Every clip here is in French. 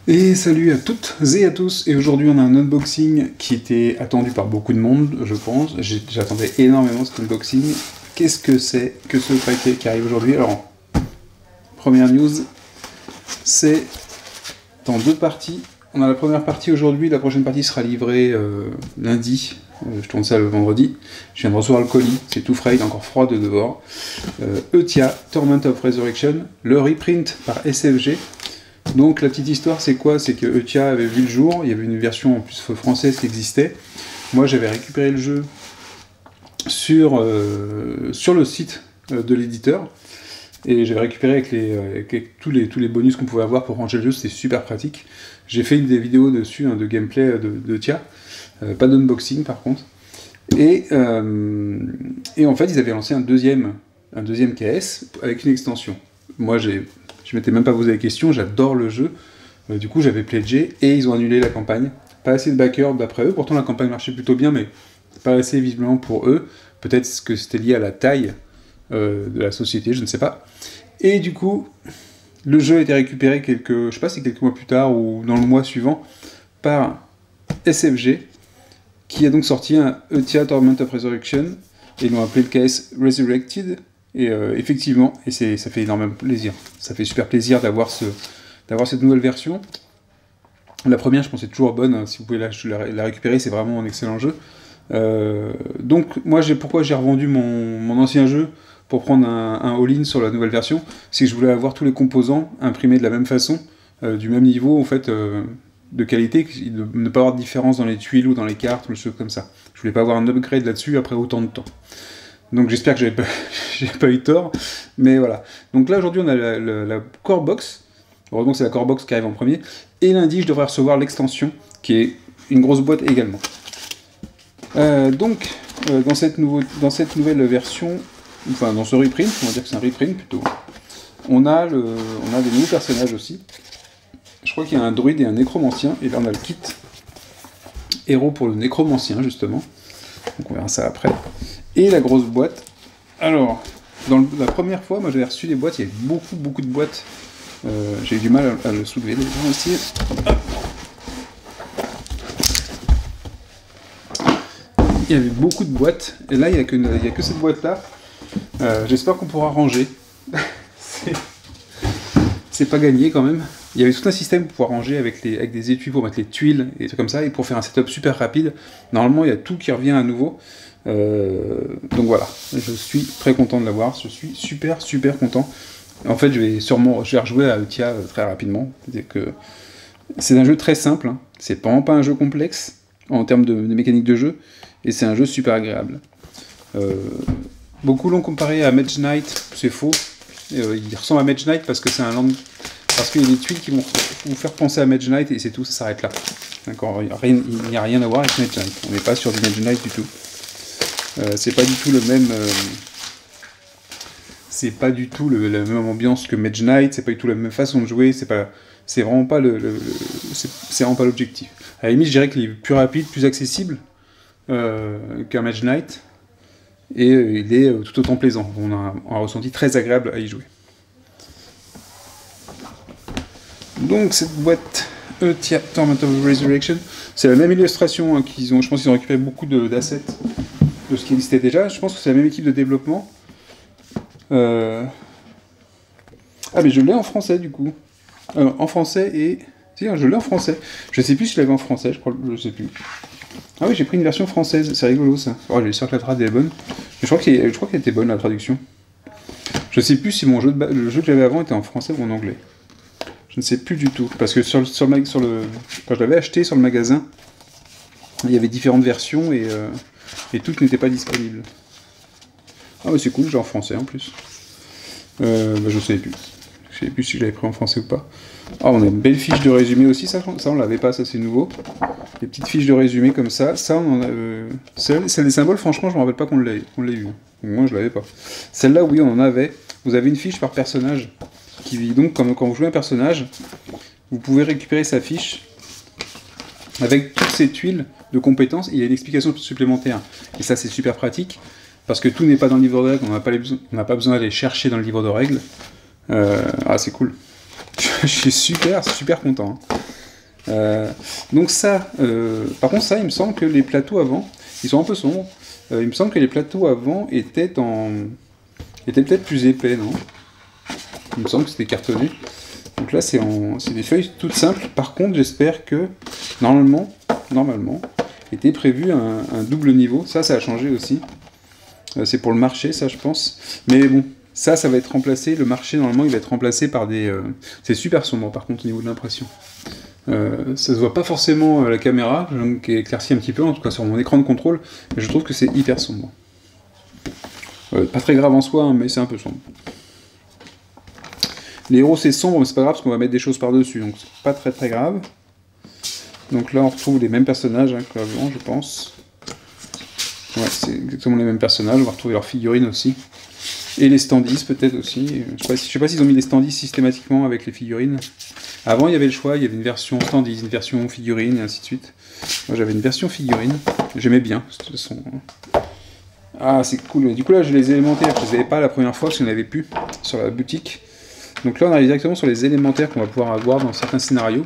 Et salut à toutes et à tous, et aujourd'hui on a un unboxing qui était attendu par beaucoup de monde, je pense. J'attendais énormément cet unboxing. Qu'est-ce que c'est que ce paquet qui arrive aujourd'hui? Alors, première news, c'est dans deux parties. On a la première partie aujourd'hui, la prochaine partie sera livrée lundi. Je tourne ça le vendredi. Je viens de recevoir le colis, c'est tout frais, il est encore froid de dehors. Eutia, Torment of Resurrection, le reprint par SFG. Donc la petite histoire c'est quoi? C'est que Eutia avait vu le jour, il y avait une version en plus française qui existait. Moi j'avais récupéré le jeu sur le site de l'éditeur, et j'avais récupéré avec tous les bonus qu'on pouvait avoir pour ranger le jeu, c'était super pratique. J'ai fait des vidéos dessus, de gameplay d'Eutia, pas d'unboxing par contre. Et en fait ils avaient lancé un deuxième KS avec une extension. Moi je m'étais même pas posé la question, j'adore le jeu, du coup j'avais pledgé, et ils ont annulé la campagne. Pas assez de backers d'après eux, pourtant la campagne marchait plutôt bien, mais pas assez visiblement pour eux. Peut-être que c'était lié à la taille de la société, je ne sais pas. Et du coup, le jeu a été récupéré je sais pas si quelques mois plus tard ou dans le mois suivant, par SFG, qui a donc sorti un Eutia Torment of Resurrection, et ils l'ont appelé le KS Resurrected. Et effectivement, ça fait énormément plaisir. Ça fait super plaisir d'avoir cette nouvelle version. La première, je pense, est toujours bonne. Hein, si vous pouvez la récupérer, c'est vraiment un excellent jeu. Donc, moi, pourquoi j'ai revendu mon ancien jeu pour prendre un all-in sur la nouvelle version, c'est que je voulais avoir tous les composants imprimés de la même façon, du même niveau, en fait, de qualité, ne pas avoir de différence dans les tuiles ou dans les cartes ou des choses comme ça. Je voulais pas avoir un upgrade là-dessus après autant de temps. Donc j'espère que j'ai pas eu tort, mais voilà. Donc là aujourd'hui on a la core box, heureusement que c'est la core box qui arrive en premier, et lundi je devrais recevoir l'extension, qui est une grosse boîte également. Dans cette nouvelle version, enfin dans ce reprint, on va dire que c'est un reprint plutôt, on a des nouveaux personnages aussi. Je crois qu'il y a un druide et un nécromancien, et là on a le kit héros pour le nécromancien justement, donc on verra ça après. Et la grosse boîte. Alors, la première fois, moi j'avais reçu des boîtes, il y avait beaucoup de boîtes. J'ai eu du mal à le soulever, aussi. Il y avait beaucoup de boîtes, et là il n'y a que cette boîte-là. J'espère qu'on pourra ranger. C'est pas gagné quand même. Il y avait tout un système pour pouvoir ranger avec des étuis pour mettre les tuiles et trucs comme ça, et pour faire un setup super rapide. Normalement, il y a tout qui revient à nouveau. Donc voilà, je suis très content de l'avoir, je suis super content. En fait, je vais rejouer à Eutia très rapidement. C'est un jeu très simple, hein. C'est vraiment pas un jeu complexe en termes de mécanique de jeu, et c'est un jeu super agréable. Beaucoup l'ont comparé à Mage Knight, c'est faux. Il ressemble à Mage Knight parce qu'il y a des tuiles qui vont vous faire penser à Mage Knight, et c'est tout, ça s'arrête là. D'accord, il n'y a rien à voir avec Mage Knight, on n'est pas sur du Mage Knight du tout. C'est pas du tout la même ambiance que Mage Knight, c'est pas du tout la même façon de jouer, c'est vraiment pas l'objectif. À la limite, je dirais qu'il est plus rapide, plus accessible qu'un Mage Knight, et il est tout autant plaisant. On a un ressenti très agréable à y jouer. Donc cette boîte Eutia Torment of Resurrection, c'est la même illustration, hein, je pense qu'ils ont récupéré beaucoup d'assets de ce qui existait déjà. Je pense que c'est la même équipe de développement. Ah mais je l'ai en français du coup. En français et... Si, je l'ai en français. Je sais plus si je l'avais en français, je sais plus. Ah oui, j'ai pris une version française, c'est rigolo ça. Oh, j'espère que la trad est bonne. Mais je crois qu'elle était bonne, la traduction. Je sais plus si le jeu que j'avais avant était en français ou en anglais. Je ne sais plus du tout. Parce que quand je l'avais acheté sur le magasin, il y avait différentes versions, et toutes n'étaient pas disponibles. Ah mais c'est cool, j'ai en français en plus. Je sais plus. Je sais plus si je l'avais pris en français ou pas. Ah, on a une belle fiche de résumé aussi, ça on l'avait pas, ça c'est nouveau. Des petites fiches de résumé comme ça. Ça on en a... Celle des symboles, franchement je me rappelle pas qu'on l'ait eu. Moi je l'avais pas. Celle-là oui on en avait. Vous avez une fiche par personnage. Donc quand vous jouez un personnage, vous pouvez récupérer sa fiche avec toutes ces tuiles de compétences, et il y a une explication supplémentaire. Et ça c'est super pratique, parce que tout n'est pas dans le livre de règles, on n'a pas besoin d'aller chercher dans le livre de règles. Ah c'est cool. Je suis super content. Donc ça, par contre ça, il me semble que les plateaux avant, ils sont un peu sombres. Il me semble que les plateaux avant étaient peut-être plus épais, non? Il me semble que c'était cartonné. Donc là, c'est des feuilles toutes simples. Par contre, j'espère que, normalement, était prévu un double niveau. Ça a changé aussi. C'est pour le marché, ça, je pense. Mais bon, ça va être remplacé. Le marché, normalement, il va être remplacé par des... C'est super sombre, par contre, au niveau de l'impression. Ça se voit pas forcément à la caméra, qui éclaircit un petit peu, en tout cas sur mon écran de contrôle, mais je trouve que c'est hyper sombre. Pas très grave en soi, hein, mais c'est un peu sombre. Les héros c'est sombre, mais c'est pas grave parce qu'on va mettre des choses par-dessus, donc c'est pas très grave. Donc là on retrouve les mêmes personnages hein, qu'avant, je pense. Ouais, c'est exactement les mêmes personnages, on va retrouver leurs figurines aussi. Et les standees peut-être aussi. Je sais pas s'ils ont mis les standees systématiquement avec les figurines. Avant il y avait le choix, il y avait une version standees, une version figurine et ainsi de suite. Moi j'avais une version figurine, j'aimais bien, de toute façon. Ah c'est cool, du coup là j'ai les élémentaires, je les avais pas la première fois parce qu'il n'y en avait plus sur la boutique. Donc là on arrive directement sur les élémentaires qu'on va pouvoir avoir dans certains scénarios,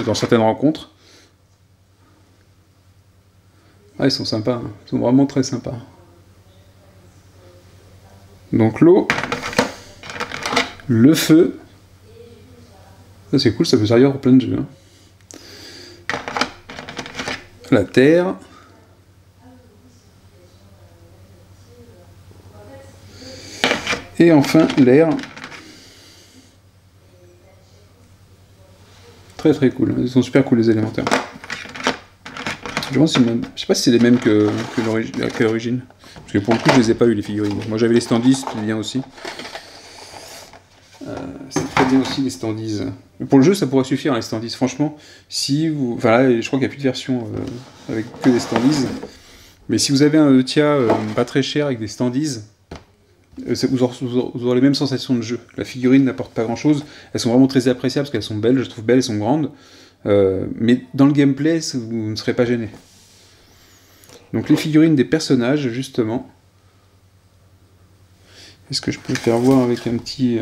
dans certaines rencontres. Ah ils sont sympas, hein. Ils sont vraiment très sympas. Donc l'eau, le feu, ça c'est cool, ça peut servir pour plein de jeux. Hein. La terre. Et enfin l'air. Très cool, ils sont super cool les élémentaires. Je sais pas si c'est les mêmes que l'origine. Parce que pour le coup je les ai pas eu les figurines. Moi j'avais les standees, c'était bien aussi. C'est très bien aussi les standees. Pour le jeu ça pourrait suffire les standees, franchement. Si vous. Enfin là je crois qu'il n'y a plus de version avec que des standees. Mais si vous avez un ETIA pas très cher avec des standees, vous aurez les mêmes sensations de jeu. La figurine n'apporte pas grand chose. Elles sont vraiment très appréciables parce qu'elles sont belles, je trouve belles, elles sont grandes. Mais dans le gameplay, vous ne serez pas gêné. Donc les figurines des personnages, justement. Est-ce que je peux le faire voir avec un petit...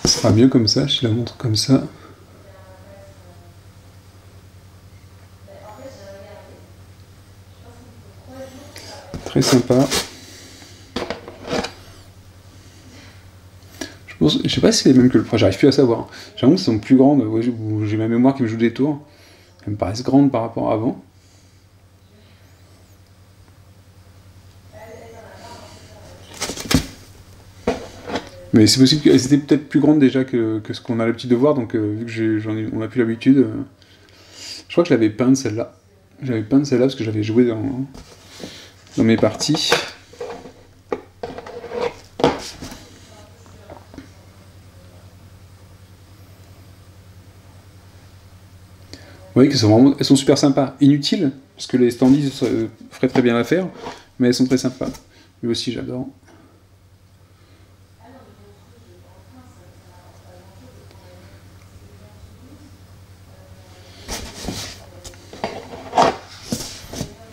Ce sera mieux comme ça, je te la montre comme ça. Très sympa. Je sais pas si c'est les mêmes que le premier, j'arrive plus à savoir. J'ai l'impression qu'elles sont plus grandes, j'ai ma mémoire qui me joue des tours. Elles me paraissent grandes par rapport à avant. Mais c'est possible qu'elles étaient peut-être plus grandes déjà que ce qu'on a l'habitude de voir, donc vu que on n'a plus l'habitude. Je crois que je l'avais peinte celle-là. J'avais peinte celle-là parce que j'avais joué dans mes parties. Vous voyez elles sont super sympas. Inutiles, parce que les standees feraient très bien l'affaire, mais elles sont très sympas. Lui aussi, j'adore.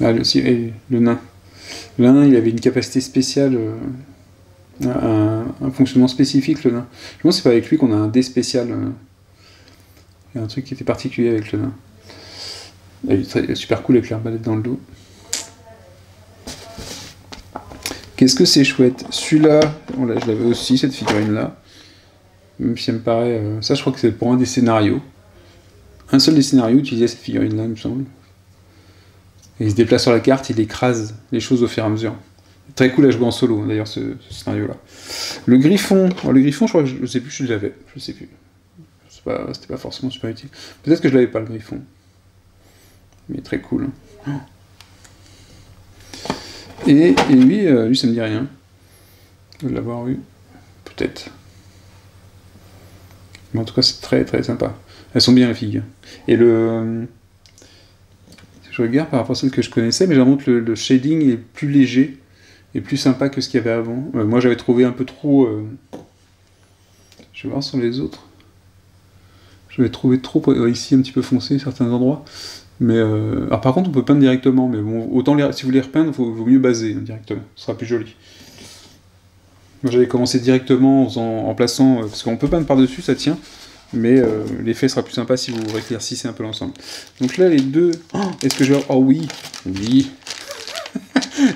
Ah, lui aussi, et le nain. Le nain, il avait une capacité spéciale, un fonctionnement spécifique, le nain. Je pense que c'est pas avec lui qu'on a un dé spécial. Il y a un truc qui était particulier avec le nain. Il est super cool avec l'arbalète dans le dos. Qu'est-ce que c'est chouette. Celui-là, je l'avais aussi, cette figurine-là. Même si elle me paraît... ça, je crois que c'est pour un des scénarios. Un seul des scénarios utilisait cette figurine-là, il me semble. Et il se déplace sur la carte, il écrase les choses au fur et à mesure. Très cool à jouer en solo, d'ailleurs, ce scénario-là. Le griffon, je crois que je sais plus si je l'avais. Je sais plus. C'était pas forcément super utile. Peut-être que je l'avais pas, le griffon. Mais très cool. Et lui, ça me dit rien. De l'avoir eu. Peut-être. Mais en tout cas, c'est très sympa. Elles sont bien, les filles. Et je regarde par rapport à celles que je connaissais, mais j'avoue que le shading est plus léger et plus sympa que ce qu'il y avait avant. Moi, j'avais trouvé un peu trop... Je vais voir sur les autres. Je l'ai trouvé trop ici un petit peu foncé, certains endroits. Mais alors par contre, on peut peindre directement. Mais bon, autant si vous voulez repeindre, il vaut mieux baser directement. Ce sera plus joli. Moi j'avais commencé directement en plaçant, parce qu'on peut peindre par-dessus, ça tient, mais l'effet sera plus sympa si vous rééclaircissez un peu l'ensemble. Donc là les deux... Oh, est-ce que je vais... Oh oui. Oui.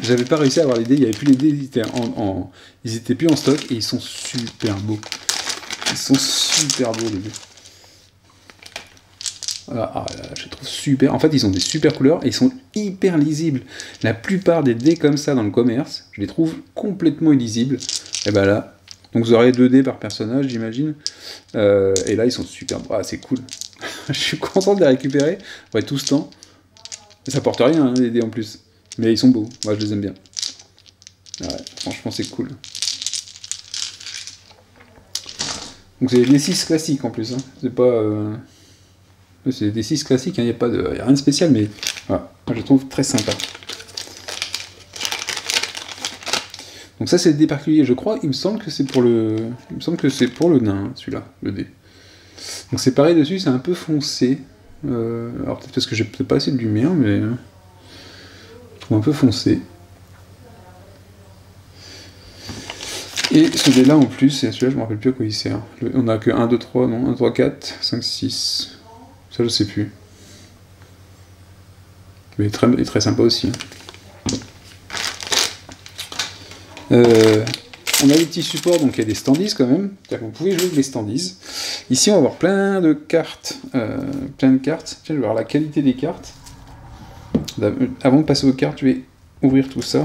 J'avais pas réussi à avoir les dés, il n'y avait plus les dés, ils étaient plus en stock, et ils sont super beaux. Ils sont super beaux les dés. Ah, je les trouve super. En fait, ils ont des super couleurs et ils sont hyper lisibles. La plupart des dés comme ça dans le commerce, je les trouve complètement illisibles. Et ben là, donc vous aurez 2 dés par personnage, j'imagine. Et là, ils sont super. Ah, c'est cool. Je suis content de les récupérer après tout ce temps. Et ça porte rien, hein, les dés en plus. Mais ils sont beaux. Moi, je les aime bien. Ouais, franchement, c'est cool. Donc c'est des 6 classiques en plus. Hein. C'est pas. C'est des 6 classiques, il n'y a rien de spécial, mais voilà, je le trouve très sympa. Donc ça c'est le dé particulier, je crois, il me semble que c'est pour le nain, celui-là, le dé. Donc c'est pareil dessus, c'est un peu foncé. Alors peut-être parce que j'ai peut-être pas assez de lumière, mais je trouve un peu foncé. Et ce dé-là en plus, et celui-là je me rappelle plus à quoi il sert. On a que 1, 2, 3, non, 1, 3, 4, 5, 6... Ça, je sais plus. Mais il est très sympa aussi. On a des petits supports, donc il y a des standees quand même. C'est-à-dire que vous pouvez jouer avec les standees. Ici, on va avoir plein de cartes. Tiens, je vais voir la qualité des cartes. Avant de passer aux cartes, je vais ouvrir tout ça.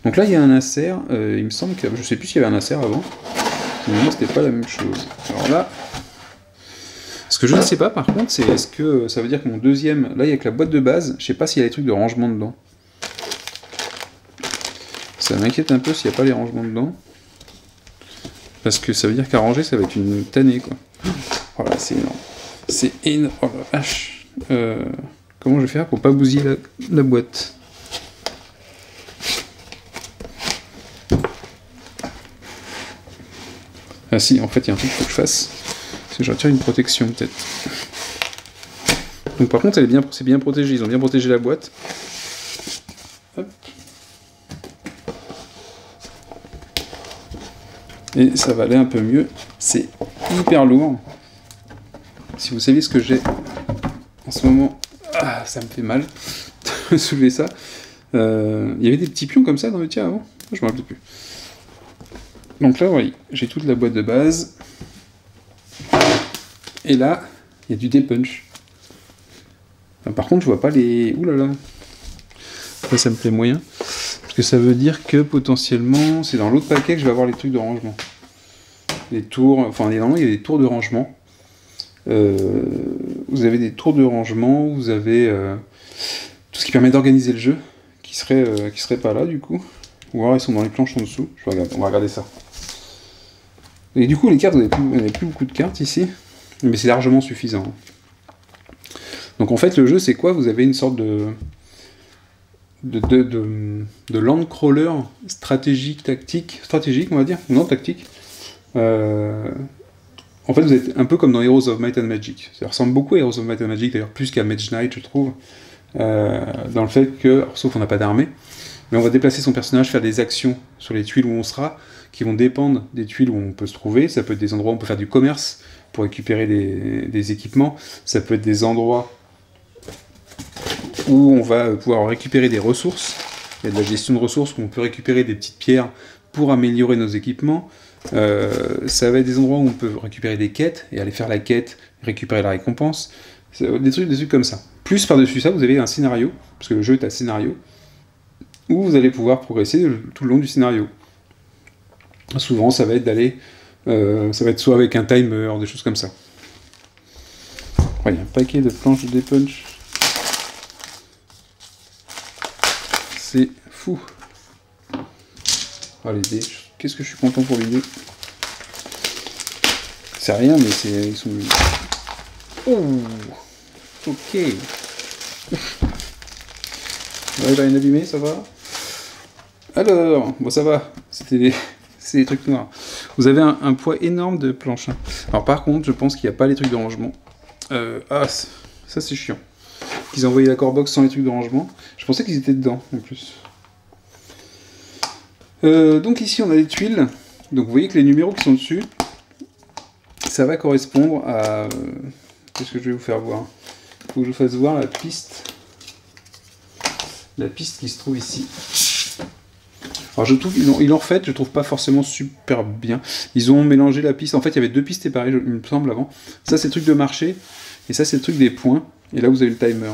Donc là, il y a un insert. Il me semble que... Je sais plus s'il y avait un insert avant. Mais c'était pas la même chose. Alors là... Ce que je ne sais pas par contre, c'est est-ce que ça veut dire que mon deuxième... Là, il y a que la boîte de base, je sais pas s'il y a des trucs de rangement dedans. Ça m'inquiète un peu s'il n'y a pas les rangements dedans. Parce que ça veut dire qu'à ranger, ça va être une tannée, quoi. Voilà, c'est énorme. C'est énorme. Oh la vache. Comment je vais faire pour pas bousiller la boîte? Ah si, en fait, il y a un truc qu'il faut que je fasse. Parce que je retire une protection, peut-être. Donc par contre, c'est bien protégé. Ils ont bien protégé la boîte. Hop. Et ça va aller un peu mieux. C'est hyper lourd. Si vous saviez ce que j'ai en ce moment... Ah, ça me fait mal de soulever ça. Il y avait des petits pions comme ça dans le tien avant. Je me rappelle plus. Donc là, oui, j'ai toute la boîte de base. Et là, il y a du dé-punch. Enfin, par contre, je vois pas les... Ouh là là. Ça me plaît moyen. Parce que ça veut dire que potentiellement, c'est dans l'autre paquet que je vais avoir les trucs de rangement. Les tours... Enfin, normalement, il y a des tours de rangement. Vous avez des tours de rangement, vous avez tout ce qui permet d'organiser le jeu, qui serait pas là, du coup. Ou alors, ils sont dans les planches en dessous. On va regarder ça. Et du coup, les cartes, vous n'avez plus beaucoup de cartes ici. Mais c'est largement suffisant. Donc en fait, le jeu, c'est quoi? Vous avez une sorte de land crawler stratégique, on va dire, non tactique. En fait, vous êtes un peu comme dans Heroes of Might and Magic. Ça ressemble beaucoup à Heroes of Might and Magic, d'ailleurs plus qu'à Mage Knight, je trouve. Dans le fait que, alors, sauf qu'on n'a pas d'armée, mais on va déplacer son personnage, faire des actions sur les tuiles où on sera, qui vont dépendre des tuiles où on peut se trouver. Ça peut être des endroits où on peut faire du commerce pour récupérer des équipements. Ça peut être des endroits où on va pouvoir récupérer des ressources. Il y a de la gestion de ressources où on peut récupérer des petites pierres pour améliorer nos équipements. Ça va être des endroits où on peut récupérer des quêtes et aller faire la quête, récupérer la récompense. Des trucs comme ça. Plus par-dessus ça, vous avez un scénario, parce que le jeu est un scénario, où vous allez pouvoir progresser tout le long du scénario. Souvent, ça va être d'aller... ça va être soit avec un timer, des choses comme ça. Ouais, il y a un paquet de planches de dé-punch. C'est fou. Ah, les dés. Qu'est-ce que je suis content pour les dés. C'est rien, mais ils sont... Oh, ok. Ouais, j'ai rien abîmé, ça va. Alors, bon, ça va. C'est des trucs noirs. Vous avez un poids énorme de planches. Hein. Alors par contre, je pense qu'il n'y a pas les trucs de rangement. Ça c'est chiant. Ils ont envoyé la core box sans les trucs de rangement. Je pensais qu'ils étaient dedans, en plus. Donc ici, on a les tuiles. Donc vous voyez que les numéros qui sont dessus, ça va correspondre à... qu'est-ce que je vais vous faire voir? Il faut que je vous fasse voir la piste. La piste qui se trouve ici. Alors je trouve, ils l'ont refait, je trouve pas forcément super bien. Ils ont mélangé la piste, en fait il y avait deux pistes séparées, il me semble avant. Ça c'est le truc de marché, et ça c'est le truc des points. Et là vous avez le timer.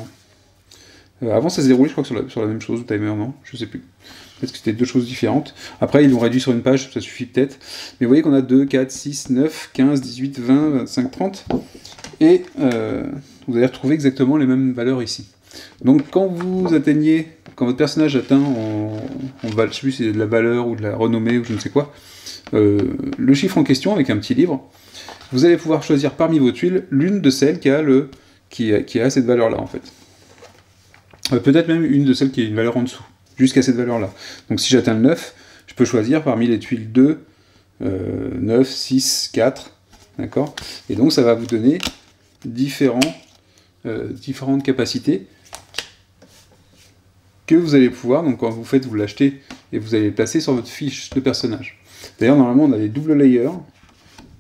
Avant ça se déroulait je crois que sur la même chose, le timer, non? Je sais plus. Peut-être que c'était deux choses différentes. Après ils l'ont réduit sur une page, ça suffit peut-être. Mais vous voyez qu'on a 2, 4, 6, 9, 15, 18, 20, 25, 30. Et vous allez retrouver exactement les mêmes valeurs ici. Donc quand vous atteignez, quand votre personnage atteint, je sais plus si c'est de la valeur ou de la renommée ou je ne sais quoi, le chiffre en question avec un petit livre, vous allez pouvoir choisir parmi vos tuiles l'une de celles qui a cette valeur-là en fait. Peut-être même une de celles qui a une valeur en dessous, jusqu'à cette valeur-là. Donc si j'atteins le 9, je peux choisir parmi les tuiles 2, 9, 6, 4, d'accord? Et donc ça va vous donner différentes capacités que vous allez pouvoir, donc quand vous l'achetez et vous allez le placer sur votre fiche de personnage. D'ailleurs, normalement, on a des doubles layers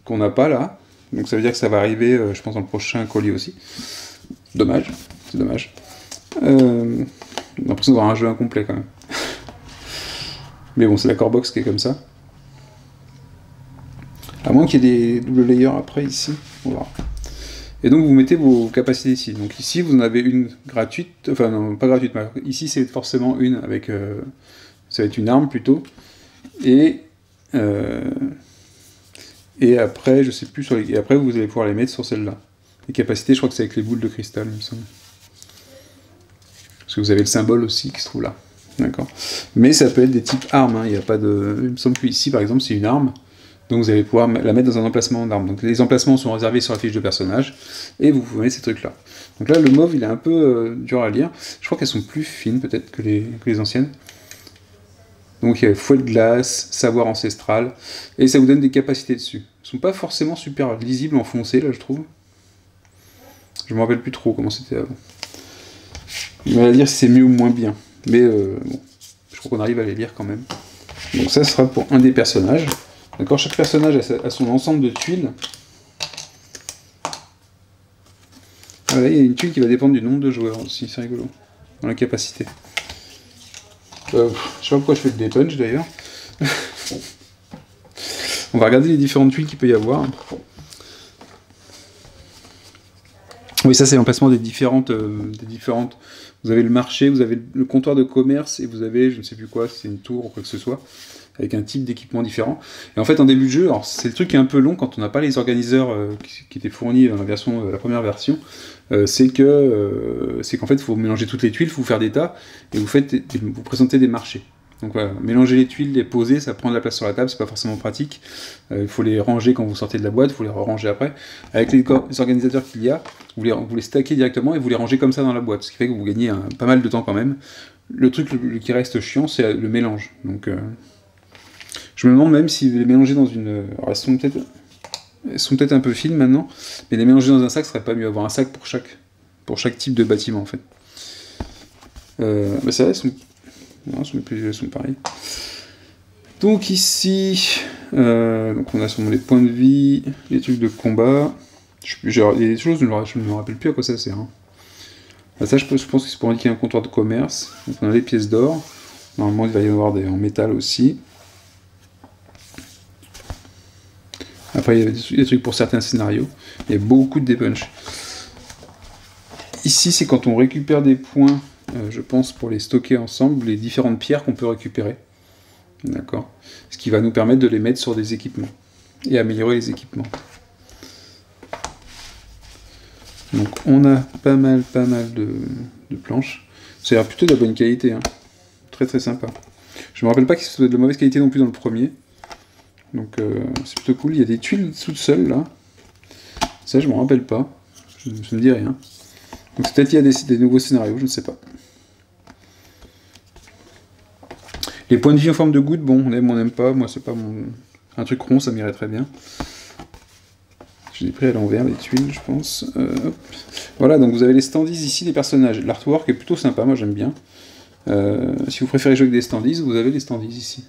qu'on n'a pas là, donc ça veut dire que ça va arriver, je pense, dans le prochain colis aussi. Dommage, c'est dommage. On a l'impression d'avoir un jeu incomplet quand même. Mais bon, c'est la core box qui est comme ça. À moins qu'il y ait des doubles layers après ici, on verra. Et donc vous mettez vos capacités ici. Donc ici vous en avez une gratuite, enfin non, pas gratuite, mais ici c'est forcément une avec, ça va être une arme plutôt. Et après, je sais plus, et après vous allez pouvoir les mettre sur celle-là. Les capacités, je crois que c'est avec les boules de cristal, il me semble. Parce que vous avez le symbole aussi qui se trouve là. D'accord. Mais ça peut être des types armes, hein. Il y a pas de... Il me semble qu'ici par exemple c'est une arme. Donc vous allez pouvoir la mettre dans un emplacement d'arme. Donc les emplacements sont réservés sur la fiche de personnage, et vous pouvez mettre ces trucs-là. Donc là, le mauve, il est un peu dur à lire. Je crois qu'elles sont plus fines, peut-être, que les anciennes. Donc il y a fouet de glace, savoir ancestral, et ça vous donne des capacités dessus. Elles ne sont pas forcément super lisibles en foncé, là, je trouve. Je me rappelle plus trop comment c'était avant. On va dire si c'est mieux ou moins bien. Mais bon, je crois qu'on arrive à les lire quand même. Donc ça sera pour un des personnages. D'accord, chaque personnage a son ensemble de tuiles. Voilà, il y a une tuile qui va dépendre du nombre de joueurs aussi, c'est rigolo. Dans la capacité. Je sais pas pourquoi je fais le dépunch d'ailleurs. On va regarder les différentes tuiles qu'il peut y avoir. Oui, ça c'est l'emplacement des différentes... Vous avez le marché, vous avez le comptoir de commerce, et vous avez, je ne sais plus quoi, si c'est une tour ou quoi que ce soit, avec un type d'équipement différent. Et en fait, en début de jeu, alors c'est le truc qui est un peu long quand on n'a pas les organiseurs qui étaient fournis dans la première version, c'est qu'en fait, il faut mélanger toutes les tuiles, il faut faire des tas, et vous présentez des marchés. Donc voilà, mélanger les tuiles, les poser, ça prend de la place sur la table, c'est pas forcément pratique. Il faut les ranger quand vous sortez de la boîte, il faut les ranger après. Avec les organisateurs qu'il y a, vous les stackez directement et vous les rangez comme ça dans la boîte, ce qui fait que vous gagnez pas mal de temps quand même. Le truc qui reste chiant, c'est le mélange. Donc je me demande même si les mélanger dans une... Alors, elles sont peut-être un peu fines maintenant, mais les mélanger dans un sac, ce serait pas mieux, avoir un sac pour chaque type de bâtiment en fait. Bah ça va, elles sont pareilles. Donc ici, donc on a sûrement les points de vie, les trucs de combat. Il y a des choses, je ne me rappelle plus à quoi ça sert. Hein. Bah ça, je pense que c'est pour indiquer un comptoir de commerce. Donc on a les pièces d'or. Normalement, il va y avoir en métal aussi. Après, il y a des trucs pour certains scénarios. Il y a beaucoup de dépunch. Ici, c'est quand on récupère des points, je pense, pour les stocker ensemble, les différentes pierres qu'on peut récupérer. D'accord. Ce qui va nous permettre de les mettre sur des équipements. Et améliorer les équipements. Donc, on a pas mal de planches. Ça a l'air plutôt de la bonne qualité. Hein. Très très sympa. Je me rappelle pas que ce soit de mauvaise qualité non plus dans le premier. Donc c'est plutôt cool. Il y a des tuiles toutes seules là. Ça je m'en rappelle pas. Je me dis rien. Donc peut-être qu'il y a des nouveaux scénarios, je ne sais pas. Les points de vie en forme de goutte, bon, on aime ou on n'aime pas. Moi c'est pas mon... Un truc rond, ça m'irait très bien. Je l'ai pris à l'envers les tuiles, je pense. Hop. Voilà, donc vous avez les standees ici des personnages. L'artwork est plutôt sympa, moi j'aime bien. Si vous préférez jouer avec des standees, vous avez les standees ici.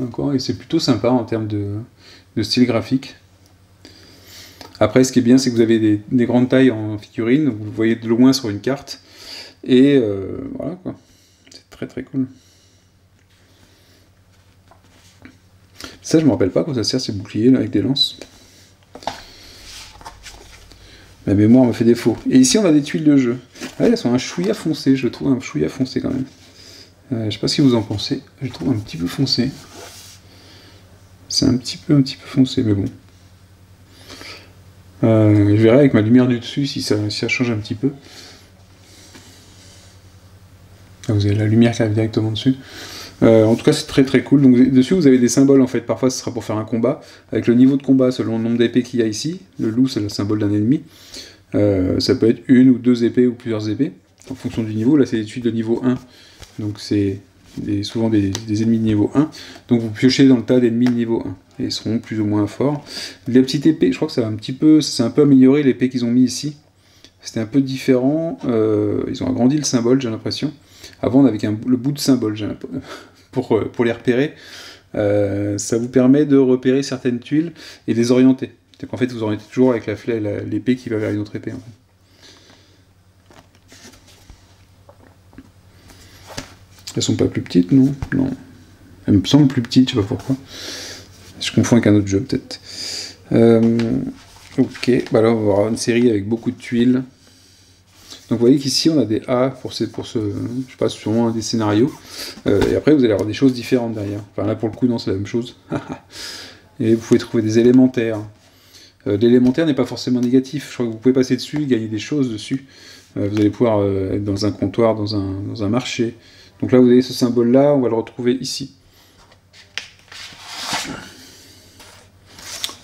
D'accord, et c'est plutôt sympa en termes de style graphique. Après, ce qui est bien, c'est que vous avez des grandes tailles en figurines, vous le voyez de loin sur une carte, et voilà quoi, c'est très très cool. Ça, je me rappelle pas quoi ça sert ces boucliers là avec des lances. Ma mémoire me fait défaut. Et ici, on a des tuiles de jeu. Ah, elles sont un chouïa foncé, je trouve un chouïa foncé quand même. Je sais pas ce que vous en pensez, je le trouve un petit peu foncé. C'est un petit peu foncé, mais bon. Je verrai avec ma lumière du dessus si ça change un petit peu. Ah, vous avez la lumière qui arrive directement dessus. En tout cas, c'est très très cool. Donc dessus, vous avez des symboles en fait. Parfois, ce sera pour faire un combat. Avec le niveau de combat, selon le nombre d'épées qu'il y a ici. Le loup, c'est le symbole d'un ennemi. Ça peut être une ou deux épées ou plusieurs épées. En fonction du niveau. Là, c'est des tuiles de niveau 1. Donc c'est souvent des ennemis de niveau 1. Donc vous piochez dans le tas d'ennemis de niveau 1. Et ils seront plus ou moins forts. Les petites épées, je crois que ça s'est un peu amélioré l'épée qu'ils ont mis ici. C'était un peu différent. Ils ont agrandi le symbole, j'ai l'impression. Avant, on avait le bout de symbole, pour les repérer. Ça vous permet de repérer certaines tuiles et de les orienter. C'est qu'en fait, vous orientez toujours avec l'épée qui va vers une autre épée. En fait. Elles sont pas plus petites, non? Non. Elles me semblent plus petites, je sais pas pourquoi. Je confonds avec un autre jeu, peut-être. Ok, bah là, on va avoir une série avec beaucoup de tuiles. Donc vous voyez qu'ici, on a des A pour ce je sais pas, sûrement des scénarios. Et après, vous allez avoir des choses différentes derrière. Enfin là, pour le coup, non, c'est la même chose. Et vous pouvez trouver des élémentaires. L'élémentaire n'est pas forcément négatif. Je crois que vous pouvez passer dessus, gagner des choses dessus. Vous allez pouvoir être dans un comptoir, dans un marché. Donc là, vous avez ce symbole-là, on va le retrouver ici.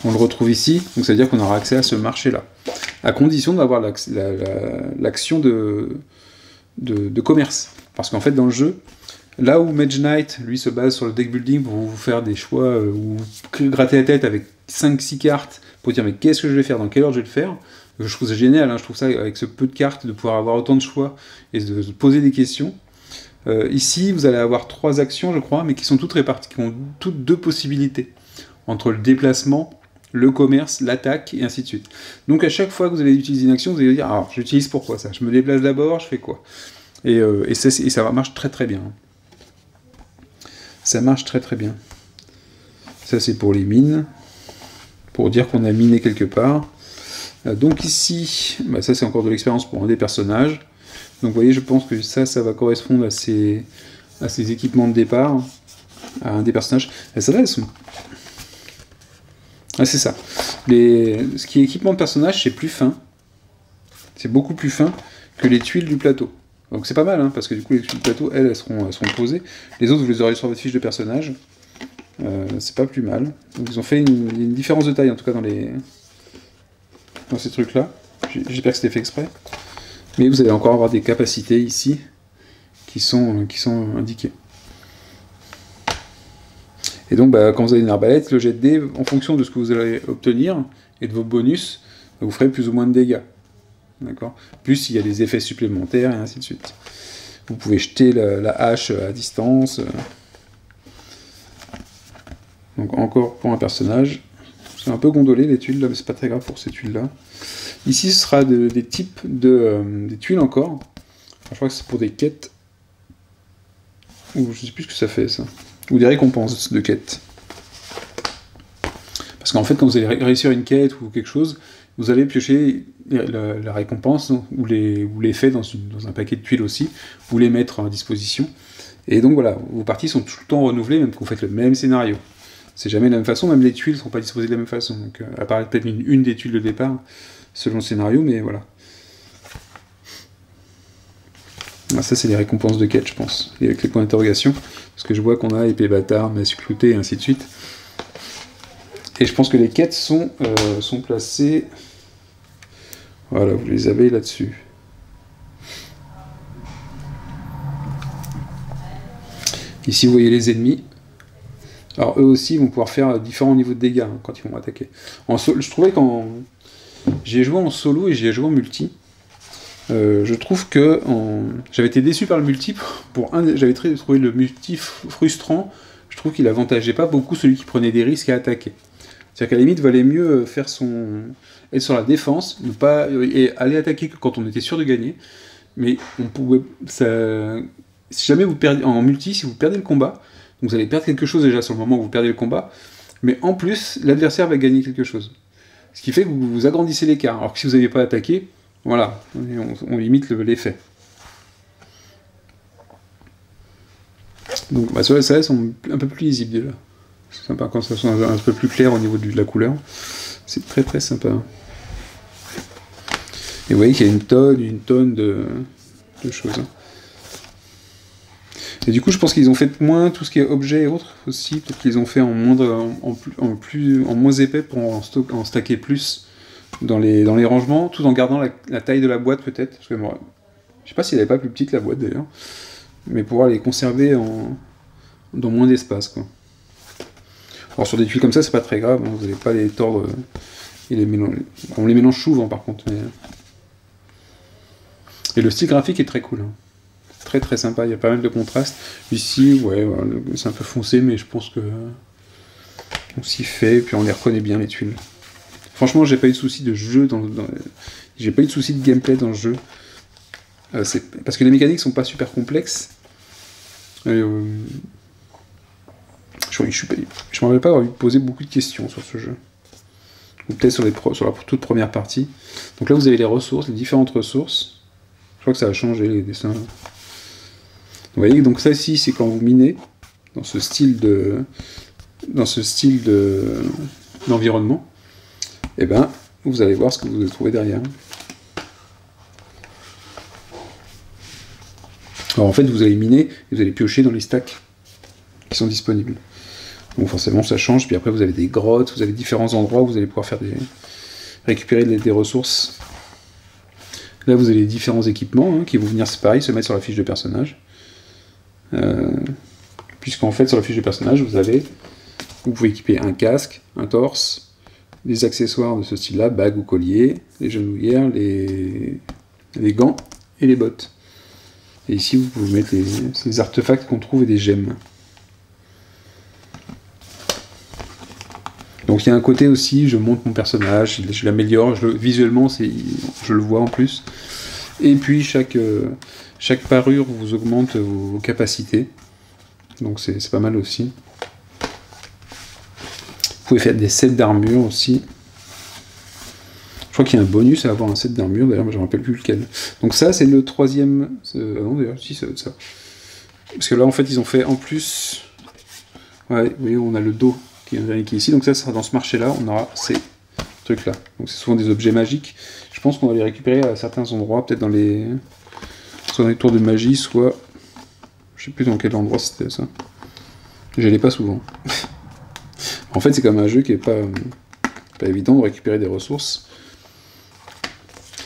On le retrouve ici, donc ça veut dire qu'on aura accès à ce marché-là. À condition d'avoir l'action de commerce. Parce qu'en fait, dans le jeu, là où Mage Knight, lui, se base sur le deck building pour vous faire des choix, ou gratter la tête avec 5-6 cartes, pour dire mais qu'est-ce que je vais faire, dans quelle ordre je vais le faire, je trouve ça génial, hein, je trouve ça avec ce peu de cartes, de pouvoir avoir autant de choix, et de se poser des questions. Ici, vous allez avoir 3 actions, je crois, mais qui sont toutes réparties, qui ont toutes 2 possibilités, entre le déplacement, le commerce, l'attaque, et ainsi de suite. Donc à chaque fois que vous allez utiliser une action, vous allez dire, alors j'utilise pourquoi ça? Je me déplace d'abord, je fais quoi? Et ça marche très très bien. Ça marche très très bien. Ça c'est pour les mines, pour dire qu'on a miné quelque part. Donc ici, bah ça c'est encore de l'expérience pour un des personnages. Donc vous voyez, je pense que ça va correspondre à ces équipements de départ, à un des personnages. Et ça là, elles sont... Ah, c'est ça. Ce qui est équipement de personnage, c'est plus fin. C'est beaucoup plus fin que les tuiles du plateau. Donc c'est pas mal, hein, parce que du coup, les tuiles du plateau, elles seront posées. Les autres, vous les aurez sur votre fiche de personnage. C'est pas plus mal. Donc ils ont fait une différence de taille, en tout cas, dans ces trucs-là. J'espère que c'était fait exprès. Mais vous allez encore avoir des capacités ici qui sont indiquées. Et donc, bah, quand vous avez une arbalète, le jet de dés, en fonction de ce que vous allez obtenir et de vos bonus, vous ferez plus ou moins de dégâts. D'accord? Plus il y a des effets supplémentaires et ainsi de suite. Vous pouvez jeter la hache à distance. Donc encore pour un personnage. C'est un peu gondolé les tuiles là, mais c'est pas très grave pour ces tuiles là. Ici ce sera des types des tuiles encore. Enfin, je crois que c'est pour des quêtes. Ou je sais plus ce que ça fait ça. Ou des récompenses de quêtes. Parce qu'en fait quand vous allez réussir une quête ou quelque chose, vous allez piocher la récompense ou les faits dans un paquet de tuiles aussi, vous les mettre à disposition. Et donc voilà, vos parties sont tout le temps renouvelées, même quand vous faites le même scénario. C'est jamais de la même façon, même les tuiles ne sont pas disposées de la même façon. Donc, à part peut-être une des tuiles de départ, selon le scénario, mais voilà. Ah, ça, c'est les récompenses de quête, je pense. Et avec les points d'interrogation, parce que je vois qu'on a épée bâtard, masse cloutée, et ainsi de suite. Et je pense que les quêtes sont placées... Voilà, vous les avez là-dessus. Ici, vous voyez les ennemis. Alors, eux aussi vont pouvoir faire différents niveaux de dégâts hein, quand ils vont attaquer. Je trouvais quand j'ai joué en solo et j'ai joué en multi, je trouve que j'avais été déçu par le multi. J'avais trouvé le multi frustrant. Je trouve qu'il avantageait pas beaucoup celui qui prenait des risques à attaquer. C'est-à-dire qu'à la limite, il valait mieux faire être sur la défense, ne pas et aller attaquer que quand on était sûr de gagner. Mais on pouvait, si jamais vous perdez en multi, si vous perdez le combat, vous allez perdre quelque chose déjà sur le moment où vous perdez le combat, mais en plus, l'adversaire va gagner quelque chose. Ce qui fait que vous agrandissez l'écart. Alors que si vous n'aviez pas attaqué, voilà, on limite l'effet. Donc, sur les SAS sont un peu plus lisibles déjà. C'est sympa quand ça sont un peu plus clair au niveau de la couleur. C'est très très sympa. Et vous voyez qu'il y a une tonne de choses. Et du coup, je pense qu'ils ont fait moins tout ce qui est objet et autres aussi. Peut-être qu'ils ont fait en moins épais pour en stacker plus dans les rangements, tout en gardant la taille de la boîte peut-être. Parce que moi, je sais pas s'il n'avait pas plus petite la boîte d'ailleurs, mais pouvoir les conserver dans moins d'espace, quoi. Alors sur des tuiles comme ça, c'est pas très grave, hein, vous n'allez pas les tordre et les mélanger. On les mélange souvent par contre. Et le style graphique est très cool. Hein. Très très sympa, il y a pas mal de contrastes. Ici, ouais, c'est un peu foncé, mais je pense que on s'y fait, et puis on les reconnaît bien les tuiles. Franchement, j'ai pas eu de soucis de jeu j'ai pas eu de soucis de gameplay dans le jeu. Parce que les mécaniques sont pas super complexes. Je me rappelle pas avoir eu posé beaucoup de questions sur ce jeu. Ou peut-être sur la toute première partie. Donc là, vous avez les ressources, les différentes ressources. Je crois que ça a changé les dessins. Vous voyez, donc ça ici, c'est quand vous minez dans ce style d'environnement. Et ben, vous allez voir ce que vous allez trouver derrière. Alors en fait, vous allez miner et vous allez piocher dans les stacks qui sont disponibles. Donc forcément, ça change. Puis après, vous avez des grottes, vous avez différents endroits où vous allez pouvoir récupérer des ressources. Là, vous avez les différents équipements qui vont venir, c'est pareil, se mettre sur la fiche de personnage. Puisqu'en fait, sur la fiche de personnage, vous pouvez équiper un casque, un torse, des accessoires de ce style-là, bague ou collier, les genouillères, les gants et les bottes. Et ici, vous pouvez mettre ces artefacts qu'on trouve et des gemmes. Donc il y a un côté aussi, je monte mon personnage, je l'améliore, visuellement, je le vois en plus. Et puis chaque parure vous augmente vos capacités. Donc c'est pas mal aussi. Vous pouvez faire des sets d'armure aussi. Je crois qu'il y a un bonus à avoir un set d'armure, d'ailleurs, je ne me rappelle plus lequel. Donc ça, c'est le troisième... Ah non, d'ailleurs, si, c'est ça. Parce que là, en fait, ils ont fait en plus... Ouais, vous voyez, on a le dos qui est ici. Donc ça sera dans ce marché-là, on aura ces trucs-là. Donc c'est souvent des objets magiques. Je pense qu'on va les récupérer à certains endroits, peut-être soit dans les tours de magie, soit... Je sais plus dans quel endroit c'était ça. J'allais pas souvent. En fait, c'est comme un jeu qui est pas évident de récupérer des ressources.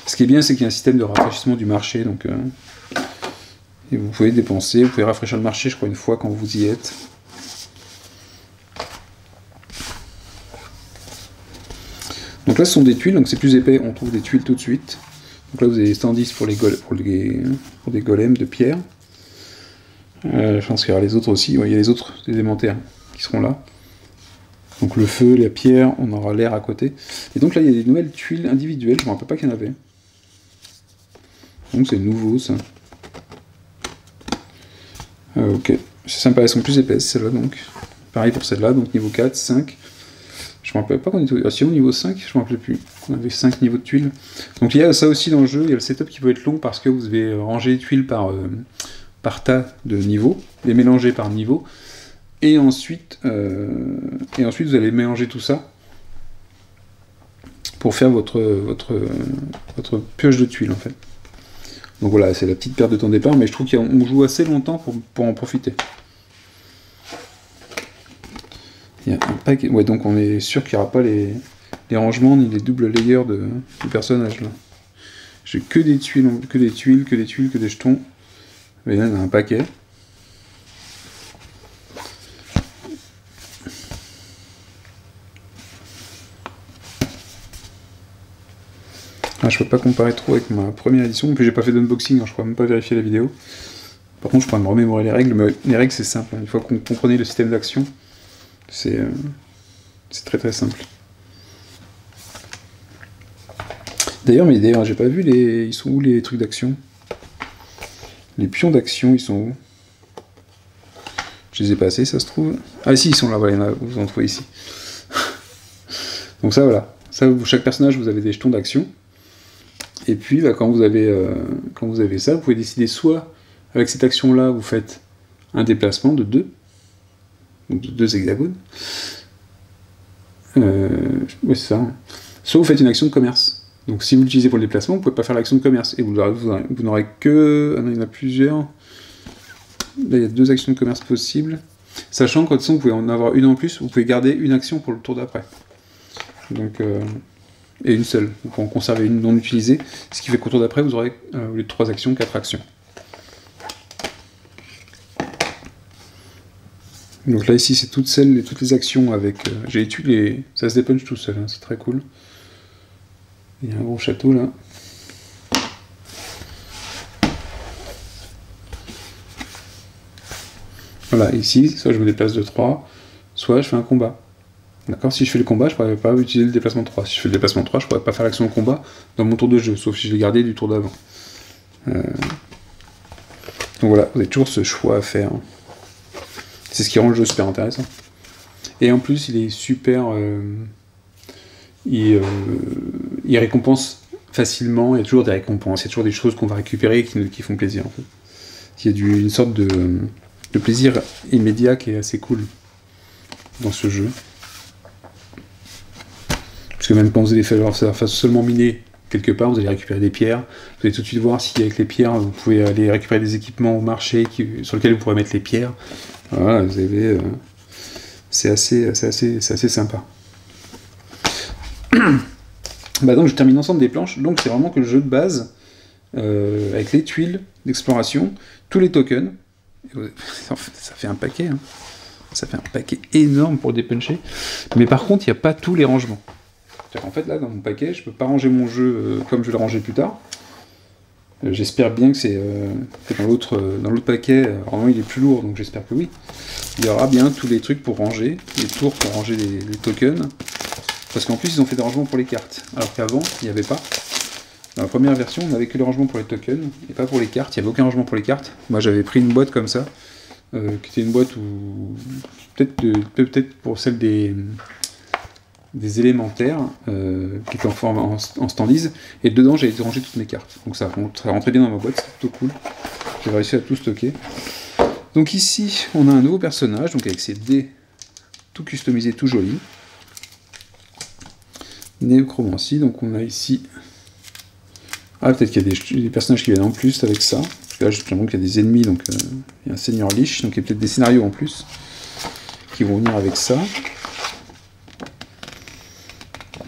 Ce qui est bien, c'est qu'il y a un système de rafraîchissement du marché, donc et vous pouvez dépenser, vous pouvez rafraîchir le marché, je crois, une fois quand vous y êtes. Donc là, ce sont des tuiles, donc c'est plus épais, on trouve des tuiles tout de suite. Donc là, vous avez les standis pour des golems de pierre. Je pense qu'il y aura les autres aussi, ouais, il y a les autres élémentaires qui seront là. Donc le feu, la pierre, on aura l'air à côté. Et donc là, il y a des nouvelles tuiles individuelles, je ne me rappelle pas qu'il y en avait. Donc c'est nouveau, ça. Ok, c'est sympa, elles sont plus épaisses, celles-là, donc. Pareil pour celle-là, donc niveau 4, 5. Je ne me rappelle pas qu'on était... Ah si, au niveau 5, je ne me rappelle plus. On avait 5 niveaux de tuiles. Donc il y a ça aussi dans le jeu, il y a le setup qui peut être long parce que vous devez ranger les tuiles par tas de niveaux, les mélanger par niveau. Et ensuite, vous allez mélanger tout ça pour faire votre pioche de tuiles, en fait. Donc voilà, c'est la petite perte de temps de départ, mais je trouve qu'on joue assez longtemps pour en profiter. Il y a un paquet... Ouais, donc on est sûr qu'il n'y aura pas les rangements ni les doubles layers de personnages, là. J'ai que des tuiles, que des jetons. Mais là, il y en a un paquet. Ah, je peux pas comparer trop avec ma première édition, puis j'ai pas fait d'unboxing, alors je crois même pas vérifier la vidéo. Par contre, je pourrais me remémorer les règles, mais les règles c'est simple. Une fois qu'on comprenait le système d'action, c'est très très simple. D'ailleurs, j'ai pas vu les... Ils sont où les trucs d'action? Les pions d'action, ils sont où? Je les ai pas assez, ça se trouve. Ah si, ils sont là, voilà, vous en trouvez ici. Donc ça, voilà. Ça, chaque personnage, vous avez des jetons d'action. Et puis, là, quand vous avez ça, vous pouvez décider soit, avec cette action-là, vous faites un déplacement de 2. Donc de 2 hexagones. Ouais, c'est ça. Hein. Soit vous faites une action de commerce. Donc si vous l'utilisez pour le déplacement, vous ne pouvez pas faire l'action de commerce. Et vous n'aurez que... Ah non, il y en a plusieurs. Là, il y a 2 actions de commerce possibles. Sachant que, de toute façon, vous pouvez en avoir une en plus, vous pouvez garder une action pour le tour d'après. Donc, et une seule. Vous pouvez en conserver une non utilisée. Ce qui fait qu'au tour d'après, vous aurez, au lieu de 3 actions, 4 actions. Donc là, ici, c'est toutes les actions avec... j'ai étudié ça se dépunch tout seul, hein, c'est très cool. Il y a un gros château, là. Voilà, ici, soit je me déplace de 3, soit je fais un combat. D'accord? Si je fais le combat, je ne pourrais pas utiliser le déplacement de 3. Si je fais le déplacement de 3, je ne pourrais pas faire l'action de combat dans mon tour de jeu, sauf si je l'ai gardé du tour d'avant. Donc voilà, vous avez toujours ce choix à faire. C'est ce qui rend le jeu super intéressant. Et en plus, il est super... il récompense facilement, il y a toujours des récompenses, il y a toujours des choses qu'on va récupérer qui font plaisir en fait. Il y a une sorte de plaisir immédiat qui est assez cool dans ce jeu. Parce que même quand vous allez faire seulement miner quelque part, vous allez récupérer des pierres, vous allez tout de suite voir si avec les pierres vous pouvez aller récupérer des équipements au marché sur lesquels vous pourrez mettre les pierres. Voilà, vous avez... c'est assez sympa. Bah donc je termine l'ensemble des planches, donc c'est vraiment que le jeu de base, avec les tuiles d'exploration, tous les tokens, ça fait un paquet, hein. Ça fait un paquet énorme pour le dépuncher, mais par contre il n'y a pas tous les rangements. En fait là dans mon paquet, je peux pas ranger mon jeu comme je vais le ranger plus tard. J'espère bien que c'est dans l'autre paquet, normalement il est plus lourd, donc j'espère que oui. Il y aura bien tous les trucs pour ranger, les tours pour ranger les tokens. Parce qu'en plus, ils ont fait des rangements pour les cartes. Alors qu'avant, il n'y avait pas. Dans la première version, on n'avait que le rangement pour les tokens, et pas pour les cartes. Il n'y avait aucun rangement pour les cartes. Moi, j'avais pris une boîte comme ça, qui était une boîte où... Peut-être pour celle des élémentaires, qui était en forme en standise. Et dedans, j'ai rangé toutes mes cartes. Donc ça rentrait bien dans ma boîte, c'était plutôt cool. J'ai réussi à tout stocker. Donc ici, on a un nouveau personnage, donc avec ses dés tout customisé, tout joli. Nécromancie, donc on a ici... Ah, peut-être qu'il y a des personnages qui viennent en plus avec ça. Parce que là, j'ai l'impression qu'il y a des ennemis, donc il y a un seigneur Lich, donc il y a peut-être des scénarios en plus qui vont venir avec ça.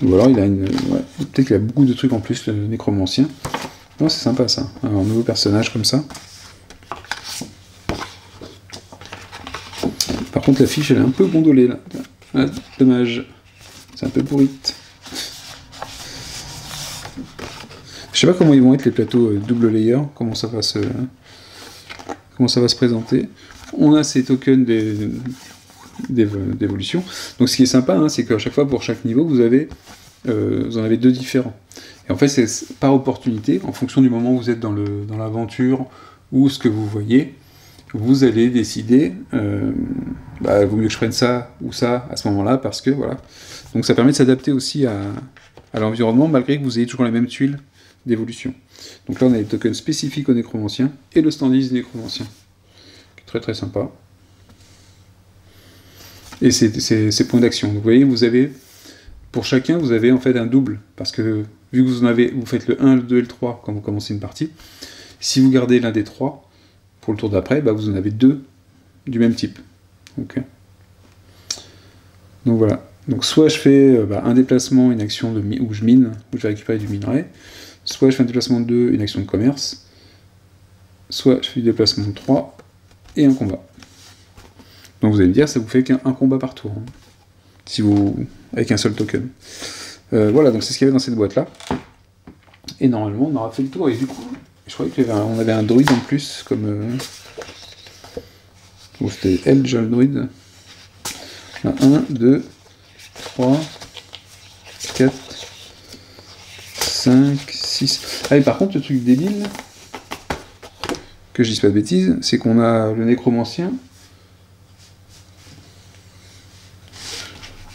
Ou alors il a une... Ouais, peut-être qu'il y a beaucoup de trucs en plus, le nécromancien. Non, c'est sympa ça, un nouveau personnage comme ça. Par contre, la fiche, elle est un peu gondolée là. Ah, dommage. C'est un peu pourrite. Je sais pas comment ils vont être les plateaux double layer, comment ça va se présenter. On a ces tokens d'évolution. Donc ce qui est sympa, hein, c'est qu'à chaque fois, pour chaque niveau, vous en avez 2 différents. Et en fait, c'est par opportunité, en fonction du moment où vous êtes dans l'aventure, ou ce que vous voyez, vous allez décider, vaut mieux que je prenne ça ou ça à ce moment-là, parce que voilà. Donc ça permet de s'adapter aussi à l'environnement, malgré que vous ayez toujours les mêmes tuiles d'évolution. Donc là on a les tokens spécifiques au nécromancien et le standise nécromancien, qui est très très sympa. Et c'est points d'action. Vous voyez, pour chacun vous avez en fait un double, parce que vu que vous faites le 1, le 2 et le 3 quand vous commencez une partie, si vous gardez l'un des 3 pour le tour d'après, vous en avez 2 du même type. Okay. Donc voilà. Donc soit je fais un déplacement, une action où je mine, où je vais récupérer du minerai, soit je fais un déplacement de 2, une action de commerce, soit je fais du déplacement de 3 et un combat. Donc vous allez me dire, ça vous fait qu'un combat par tour, hein, avec un seul token. Voilà, donc c'est ce qu'il y avait dans cette boîte-là. Et normalement, on aura fait le tour, et du coup, je croyais qu'on avait un druide en plus, comme Bon, c'était elle déjà le druide. 1, 2, 3, 4, 5, 6. Ah, et par contre, le truc débile, que je dise pas de bêtises, c'est qu'on a le nécromancien.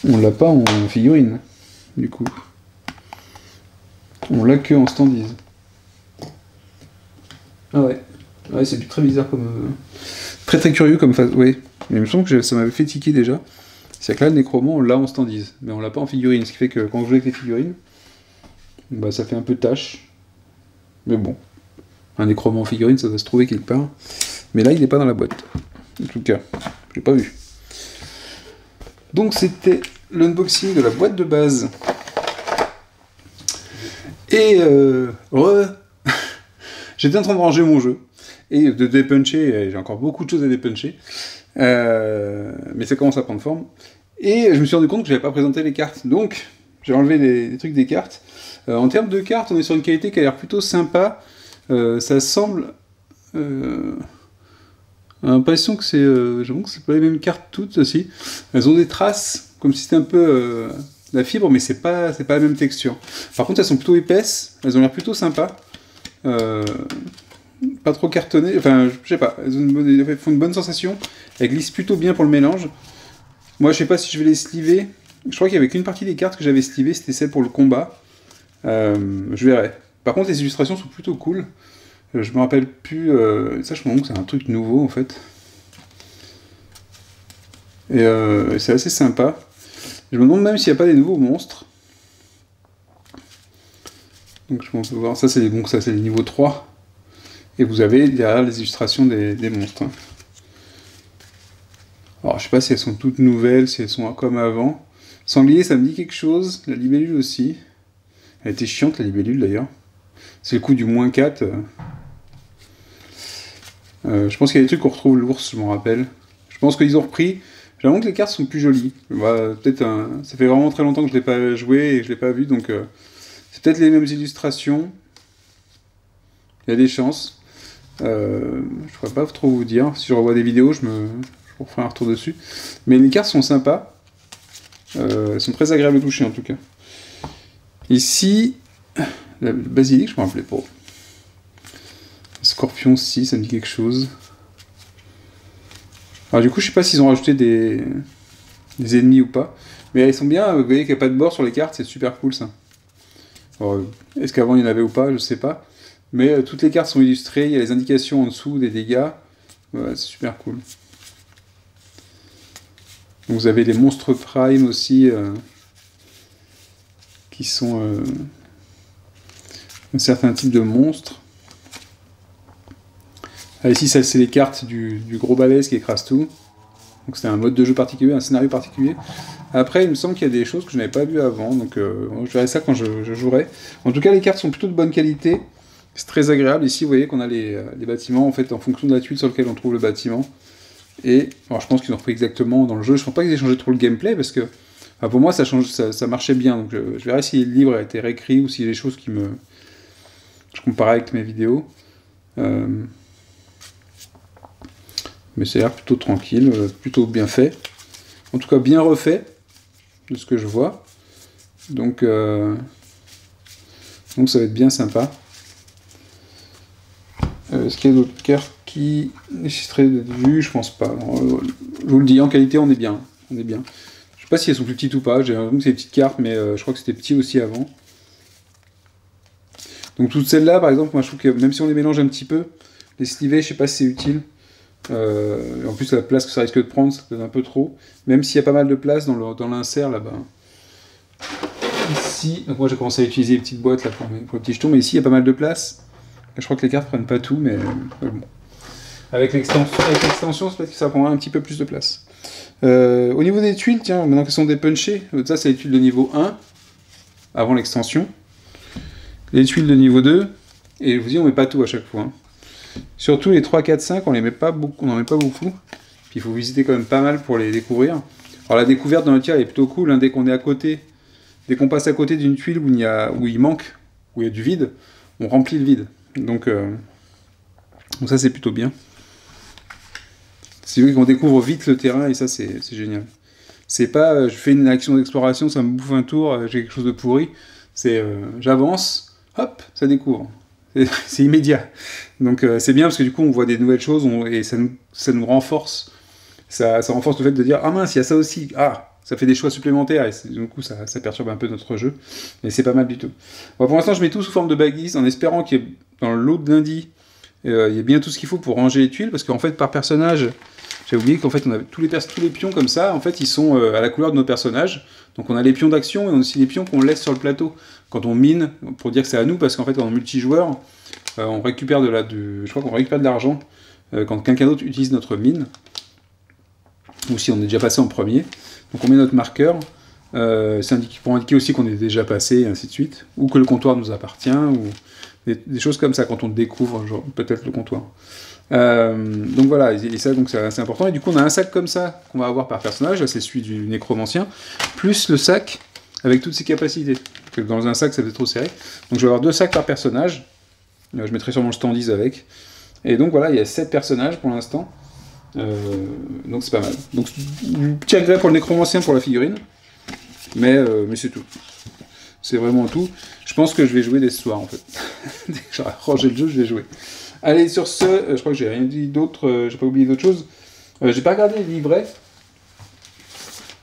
On l'a pas en figurine, du coup. On l'a que en standise. Ah ouais. Ouais, c'est très bizarre comme... Très très curieux comme phase. Oui. Mais il me semble que ça m'avait fait tiquer déjà. C'est que là, le nécromant, on l'a en standise. Mais on l'a pas en figurine. Ce qui fait que quand je joue avec les figurines, bah ça fait un peu tâche. Mais bon. Un nécromant en figurine, ça doit se trouver quelque part. Mais là, il n'est pas dans la boîte. En tout cas, je l'ai pas vu. Donc c'était l'unboxing de la boîte de base. Et j'étais en train de ranger mon jeu et de dépuncher, j'ai encore beaucoup de choses à dépuncher, mais ça commence à prendre forme. Et je me suis rendu compte que j'avais pas présenté les cartes, donc j'ai enlevé les trucs des cartes. En termes de cartes, on est sur une qualité qui a l'air plutôt sympa. Ça semble... l'impression que c'est... j'avoue que c'est pas les mêmes cartes toutes aussi. Elles ont des traces, comme si c'était un peu la fibre, mais c'est pas la même texture. Par contre, elles sont plutôt épaisses, elles ont l'air plutôt sympas. Pas trop cartonnées, enfin, je sais pas, elles font une bonne sensation. Elles glissent plutôt bien pour le mélange. Moi, je sais pas si je vais les sliver. Je crois qu'il y avait qu'une partie des cartes que j'avais slivées, c'était celle pour le combat. Je verrai. Par contre, les illustrations sont plutôt cool. Je me rappelle plus... ça, je me rends compte que c'est un truc nouveau, en fait. Et c'est assez sympa. Je me demande même s'il n'y a pas des nouveaux monstres. Donc, je pense voir. Ça, c'est bon, ça, c'est le niveau 3. Et vous avez derrière les illustrations des monstres. Alors, je sais pas si elles sont toutes nouvelles, si elles sont comme avant. Sanglier, ça me dit quelque chose. La libellule aussi. Elle était chiante, la libellule, d'ailleurs. C'est le coup du moins 4. Je pense qu'il y a des trucs qu'on retrouve l'ours, je m'en rappelle. Je pense qu'ils ont repris. J'ai l'impression que les cartes sont plus jolies. Bah, peut-être ça fait vraiment très longtemps que je l'ai pas joué et que je l'ai pas vu, donc c'est peut-être les mêmes illustrations. Il y a des chances. Je pourrais pas trop vous dire. Si je revois des vidéos, je vous referai un retour dessus. Mais les cartes sont sympas. Elles sont très agréables à toucher en tout cas. Ici, le basilic, je me rappelais pas. Scorpion, si, ça me dit quelque chose. Alors du coup, je sais pas s'ils ont rajouté des ennemis ou pas. Mais elles sont bien, vous voyez qu'il n'y a pas de bord sur les cartes, c'est super cool ça. Est-ce qu'avant il y en avait ou pas, je sais pas. Mais toutes les cartes sont illustrées, il y a les indications en dessous des dégâts. Ouais, c'est super cool. Donc, vous avez les monstres prime aussi, qui sont un certain type de monstres. Ah, ici, ça c'est les cartes du gros balèze qui écrase tout. Donc c'est un mode de jeu particulier, un scénario particulier. Après, il me semble qu'il y a des choses que je n'avais pas vues avant, donc je verrai ça quand je jouerai. En tout cas, les cartes sont plutôt de bonne qualité. C'est très agréable. Ici, vous voyez qu'on a les bâtiments, en fait, en fonction de la tuile sur laquelle on trouve le bâtiment. Et alors, je pense qu'ils ont repris exactement dans le jeu. Je ne pense pas qu'ils aient changé trop le gameplay, parce que pour moi, ça marchait bien. Donc je verrai si le livre a été réécrit ou si les choses qui me... Je comparais avec mes vidéos. Mais ça a l'air plutôt tranquille, plutôt bien fait. En tout cas, bien refait, de ce que je vois. Donc ça va être bien sympa. Est-ce qu'il y a d'autres cartes qui nécessiteraient d'être vues? Je pense pas. Non, je vous le dis, en qualité, on est bien. On est bien. Je sais pas si elles sont plus petites ou pas. J'ai l'impression que c'est des petites cartes, mais je crois que c'était petit aussi avant. Donc toutes celles-là, par exemple, moi je trouve que même si on les mélange un petit peu, les sliver, je sais pas si c'est utile. En plus, la place que ça risque de prendre, ça donne un peu trop. Même s'il y a pas mal de place dans l'insert là-bas. Ici, donc moi j'ai commencé à utiliser les petites boîtes là pour les petits jetons, mais ici il y a pas mal de place. Je crois que les cartes prennent pas tout, mais bon. Avec l'extension, c'est peut-être que ça prendra un petit peu plus de place. Au niveau des tuiles, tiens, maintenant qu'elles sont dépunchées, ça c'est les tuiles de niveau 1, avant l'extension. Les tuiles de niveau 2, et je vous dis, on met pas tout à chaque fois. Hein. Surtout les 3, 4, 5, on n'en met pas beaucoup. Puis il faut visiter quand même pas mal pour les découvrir. Alors la découverte dans le tir elle est plutôt cool, hein, dès qu'on est à côté, dès qu'on passe à côté d'une tuile où il manque, où il y a du vide, on remplit le vide. Donc ça c'est plutôt bien. C'est vrai qu'on découvre vite le terrain et ça c'est génial. C'est pas je fais une action d'exploration, ça me bouffe un tour, j'ai quelque chose de pourri. C'est j'avance, hop, ça découvre. C'est immédiat. Donc c'est bien parce que du coup on voit des nouvelles choses et ça nous renforce. Ça renforce le fait de dire ah mince, il y a ça aussi. Ah, ça fait des choix supplémentaires et du coup ça perturbe un peu notre jeu. Mais c'est pas mal du tout. Bon, pour l'instant je mets tout sous forme de baggies en espérant qu'il y ait dans le lot de lundi il y a bien tout ce qu'il faut pour ranger les tuiles parce qu'en fait par personnage. J'avais oublié qu'en fait, on avait tous les pions comme ça, en fait, ils sont à la couleur de nos personnages. Donc on a les pions d'action et on a aussi les pions qu'on laisse sur le plateau. Quand on mine, pour dire que c'est à nous, parce qu'en fait, en multijoueur, on récupère je crois qu'on récupère de l'argent quand quelqu'un d'autre utilise notre mine. Ou si on est déjà passé en premier. Donc on met notre marqueur. C'est pour indiquer aussi qu'on est déjà passé, et ainsi de suite. Ou que le comptoir nous appartient, ou des choses comme ça, quand on découvre peut-être le comptoir. Donc voilà, et ça donc c'est assez important. Et du coup, on a un sac comme ça qu'on va avoir par personnage. Là, c'est celui du nécromancien, plus le sac avec toutes ses capacités. Parce que dans un sac, ça va être trop serré. Donc je vais avoir 2 sacs par personnage. Là, je mettrai sûrement le standees avec. Et donc voilà, il y a 7 personnages pour l'instant. Donc c'est pas mal. Donc petit regret pour le nécromancien pour la figurine, mais c'est tout. C'est vraiment tout. Je pense que je vais jouer dès ce soir en fait. Dès que j'aurai rangé le jeu, je vais jouer. Allez, sur ce, je crois que j'ai rien dit d'autre, j'ai pas oublié d'autres choses. J'ai pas regardé les livrets.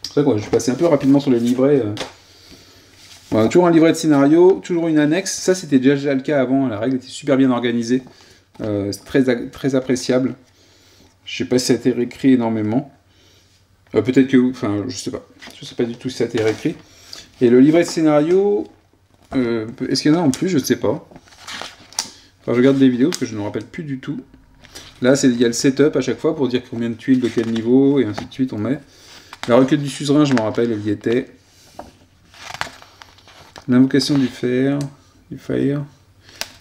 C'est vrai que je suis passé un peu rapidement sur les livrets. Voilà, toujours un livret de scénario, toujours une annexe. Ça, c'était déjà le cas avant, la règle était super bien organisée. C'est très appréciable. Je sais pas si ça a été réécrit énormément. Peut-être que... Enfin, je sais pas. Je sais pas du tout si ça a été réécrit. Et le livret de scénario... est-ce qu'il y en a en plus? Je sais pas. Enfin, je regarde des vidéos parce que je ne me rappelle plus du tout. Là, il y a le setup à chaque fois pour dire combien de tuiles, de quel niveau, et ainsi de suite on met. La requête du suzerain, je me rappelle, elle y était. L'invocation du fer.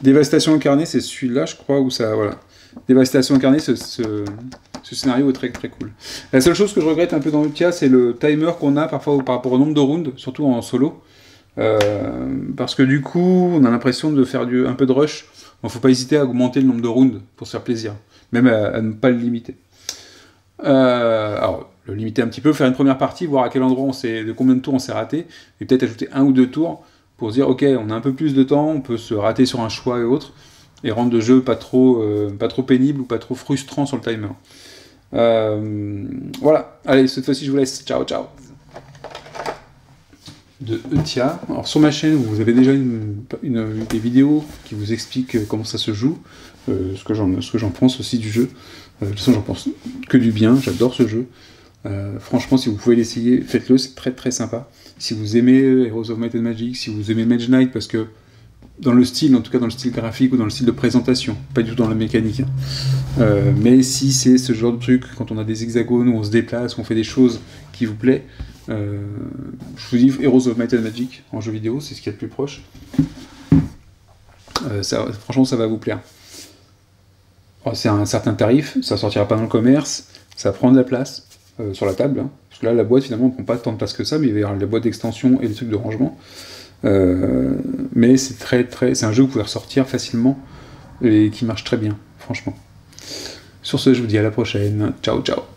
Dévastation incarnée, c'est celui-là, je crois, où ça... Voilà. Dévastation incarnée, ce scénario est très très cool. La seule chose que je regrette un peu dans le cas, c'est le timer qu'on a parfois par rapport au nombre de rounds, surtout en solo. Parce que du coup, on a l'impression de faire un peu de rush. Il ne faut pas hésiter à augmenter le nombre de rounds pour se faire plaisir, même à ne pas le limiter. Alors, le limiter un petit peu, faire une première partie, voir à quel endroit de combien de tours on s'est raté, et peut-être ajouter 1 ou 2 tours pour se dire, ok, on a un peu plus de temps, on peut se rater sur un choix et autres, et rendre le jeu pas trop pénible ou pas trop frustrant sur le timer. Voilà, allez, cette fois-ci je vous laisse, ciao ciao. De Eutia. Alors sur ma chaîne, vous avez déjà des vidéos qui vous expliquent comment ça se joue, ce que j'en pense aussi du jeu. De toute façon, j'en pense que du bien, j'adore ce jeu. Franchement, si vous pouvez l'essayer, faites-le, c'est très très sympa. Si vous aimez Heroes of Might and Magic, si vous aimez Mage Knight, parce que dans le style, en tout cas dans le style graphique ou dans le style de présentation, pas du tout dans la mécanique. Mais si c'est ce genre de truc, quand on a des hexagones, où on se déplace, où on fait des choses qui vous plaît, je vous dis Heroes of Might and Magic en jeu vidéo, c'est ce qu'il y a de plus proche. Franchement, ça va vous plaire. C'est un certain tarif, ça sortira pas dans le commerce, ça prend de la place sur la table, hein, parce que là, la boîte, finalement, ne prend pas tant de place que ça, mais il va y avoir la boîte d'extension et les trucs de rangement. Mais c'est un jeu que vous pouvez ressortir facilement et qui marche très bien, franchement. Sur ce, je vous dis à la prochaine. Ciao, ciao.